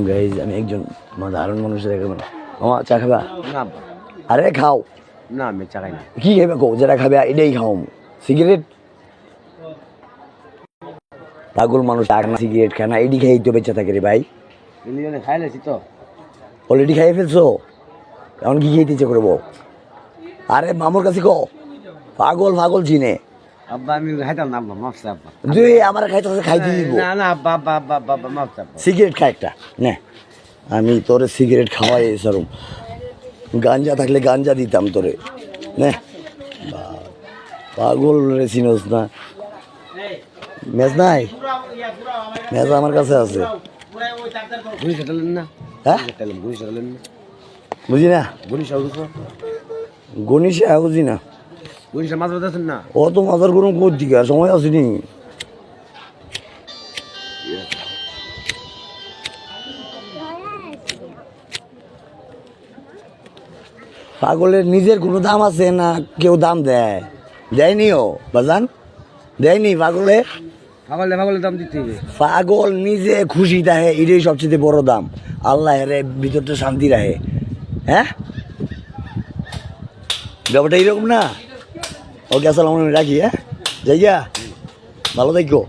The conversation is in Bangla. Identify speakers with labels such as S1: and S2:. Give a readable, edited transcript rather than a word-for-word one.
S1: গাইজ আমি একজন সাধারণ মানুষের একেবারে আমার চা খাবা
S2: না
S1: আরে খাও
S2: না আমি চা খাই না
S1: কি খাবে কো যেটা খাবে এটাই খাও সিগারেট পাগল মানুষ টাক না সিগারেট খায় না এডি খেয়েই তো বেঁচে থাকে রে ভাই
S2: মিলিয়নে খাই লেছি তো
S1: অলরেডি খাইয়ে ফেলছো এখন কি খেয়ে ইচ্ছে করবো আরে মামুর কাছে কো পাগল পাগল চিনে
S2: আব্বা আমি খাইতাম না আব্বা মাফ আব্বা
S1: তুই আমার খাইতে খাইতে দিব
S2: না না আব্বা আব্বা আব্বা আব্বা আব্বা মাফ আব্বা
S1: সিগারেট খা একটা নে আমি তোরে সিগারেট খাওয়াই সারুম গাঞ্জা থাকলে গাঞ্জা দিতাম তোরে নে পাগল রে চিনোস না মেজ নাই মেজ আমার কাছে আছে
S2: গুলি সেটালেন না
S1: হ্যাঁ
S2: গুলি সেটালেন না
S1: বুঝি না
S2: গুলি সাউদুস
S1: গণিসে বুঝি না
S2: গুলি মাছ বাজাছেন না
S1: ও তো মাথার গরম কোর দিকে আর সময় আসেনি পাগলের নিজের কোনো দাম আছে না কেউ দাম দেয় দেয়নিও বাজান দেয়নি পাগলে
S2: পাগলে পাগলে দাম দিতে হবে
S1: পাগল নিজে খুশি থাকে এটাই সবচেয়ে বড় দাম আল্লাহ রে ভিতরটা শান্তি রাখে হ্যাঁ ব্যাপারটা এরকম না ওকে আসসালাম রাখি হ্যাঁ যাইয়া ভালো থাকো